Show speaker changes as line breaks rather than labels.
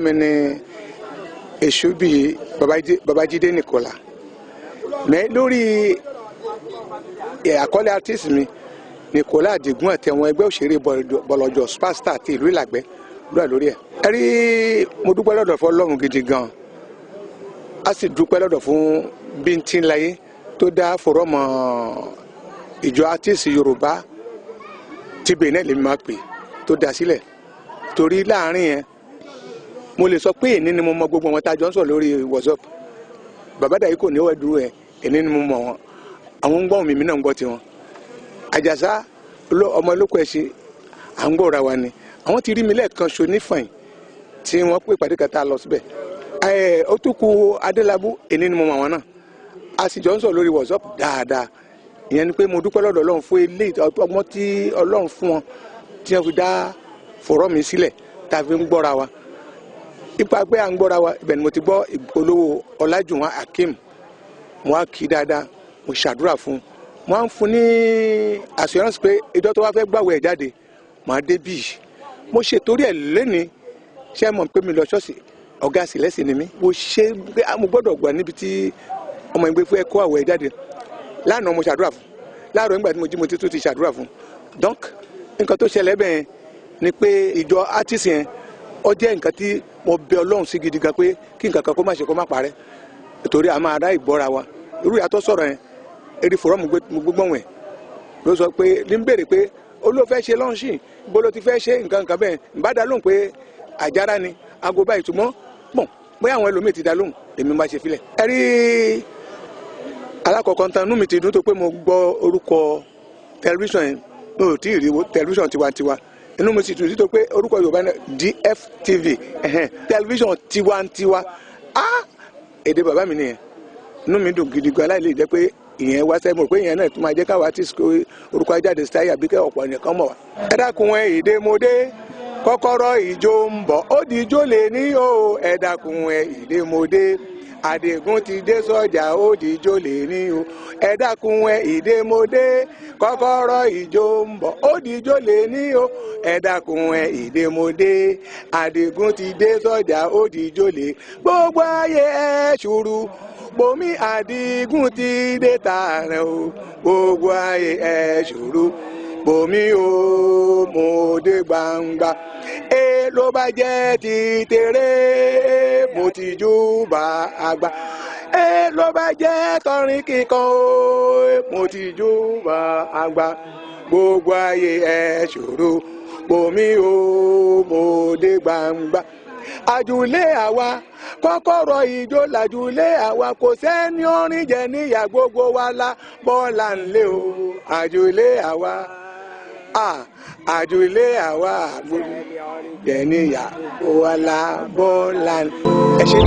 mi ni Èṣùbí Babájídé Nicola mais lórí àkọlé artiste mi Nicola Adigun àtẹ̀wọ̀n ẹgbẹ́ òṣèré bọ̀lọ̀jọ̀ superstar ti ìlú Ìlàgbẹ́ lórí ẹ̀. ẹ rí mo dúpẹ́ lọ́dọ̀ fún Ọlọ́run gidi gan a sì dúpẹ́ lọ́dọ̀ fún Bíntín Láyé tó dá fòrọ́mọ̀ ìjọ artiste Yorùbá tí Benin lèmi máa pè tó dá sílẹ̀ torí láàrin yẹn mo lè sọ pé èní ni mo mọ gbogbo wọn tá a jọ ń sọ lórí WhatsApp bàbá dàí kò ní wọ́n dúró ẹ̀ èní ni mo mọ wọn àwọn ń gbọ́ mi náà ń gbọ́ tiwọn Àjàsá ọmọ olóko ẹ̀ṣin à ń gbọ́ra wa ni àwọn ti rí mi lẹ́ẹ̀kan ṣo nífàyìn tí wọ́n pè pàdé kẹta lọ síbẹ̀ ó tún kù Adélabú èní ni mo mọ àwọn náà a sì jọ ń sọ lórí WhatsApp dáadáa ìyẹn ni pé mo dúpẹ́ lọ́dọ̀ Ọlọ́run fún ilé ọgbọ́n tí Ọlọ́run fún wọn tí wọ́n fi dá fọ̀rọ̀ mi sílẹ̀ tá a fi ń gbọ́ra wa ipa pé à ń gbọ́ra wa ibẹ̀ ni mo ti gbọ́ ìpolówó Ọlájùwọ̀n Akeem mo á kí dáadáa mo ṣàdúrà fún un mo á ń fún ní assurance pé ìjọ tó wá fẹ́ gbàwé ẹ̀ jáde màá dé bíi mo ṣe torí ẹ̀ lẹ́ni ṣé mọ̀ pé mi lọ ṣọ́ọ̀ṣì ọ̀gá sílẹ̀sì ni mí mo ṣe pé mo gbọ́dọ̀ gbà níbi tí ọmọ ìgbé fún ẹ kó àwẹ̀ jáde lánàá mo ṣàdúrà fún láàárọ̀ nígbà tí mo jí mo ti ṣàdúrà fún donc nǹkan tó ṣẹlẹ̀ bẹ́ẹ̀ ni pé ìjọ artist yẹn ó jẹ́ nǹkan tí mo bẹ Ọlọ́run sí gidi gan pé kí nǹkan kan kó má ṣe kó má parẹ́ torí a máa dá ìgbọ́ra wa irú ìyàtọ̀ sọ̀rọ̀ yẹn eri fòrọ́mù gbogbo wọn ló sọ pé ní ń béèrè pé olóòfẹ́ ṣe lọ́ọ̀ṣì bó ló ti fẹ́ ṣe nǹkan bẹ́ẹ̀ bá dá lóhùn pé àjára ni aago báyìí túmọ̀ pọ̀ bóyá àwọn ẹlòmíì ti dá lóhùn èmi máa ṣe filẹ̀. ẹ rí alákọ̀ọ́kọ́ tán inú mi ti dùn tó pé mo gbọ́ orúkọ tẹlifíṣàn yẹn mi ò tí ì rí tẹlifíṣàn tiwantiwa inú mi sì dùn tó pé orúkọ Yorùbá náà DFTV tẹlifíṣàn tiwantiwa èdè bàbá mi nìyẹn inú mi dùn gidi gan aláìlè jẹ́ pé ìyẹn wá sẹ́mu pé ìyẹn náà tún máa jẹ́ káwa àti orúkọ ajáde sítáyà bí kẹ́ ọ̀pọ̀ nìkan mọ̀ wá. ẹ dákun ẹ ìdèmọdé kọ́kọ́rọ́ ìjó ń bọ̀ ó di ijó lè ní o ẹ dákun ẹ ìdèmọdé Àdìgún ti dé sọ́jà ó di ijó lè ní o ẹ dákun ẹ ìdèmọdé kọ́kọ́rọ́ ìjó ń bọ̀ ó di ijó lè ní o ẹ dákun ẹ ìdèmọdé Àdìgún ti dé sọ́jà ó di ijó lè gbogbo ayé ẹ ṣùrù bomi Àdìgún ti dé tààrẹ o gbogbo ayé ẹ ṣòro bomi o mo dé gbangba ló bá jẹ́ ti tèrè mo ti júbà àgbà ló bá jẹ́ tọrin kíkan o mo ti júbà àgbà gbogbo ayé ẹ ṣòro bomi o mo dé gbangba àjùlé àwa kọ́kọ́rọ́ ìjó làjùlé àwa kò sẹ́ni orin jẹ níyà gbogbo wa la bọ́ọ̀là ńlẹ̀ o àjùlé àwa àjùlé àwa jẹ níyà gbogbo wa la bọ́ọ̀là ńlẹ̀. ẹ ṣé.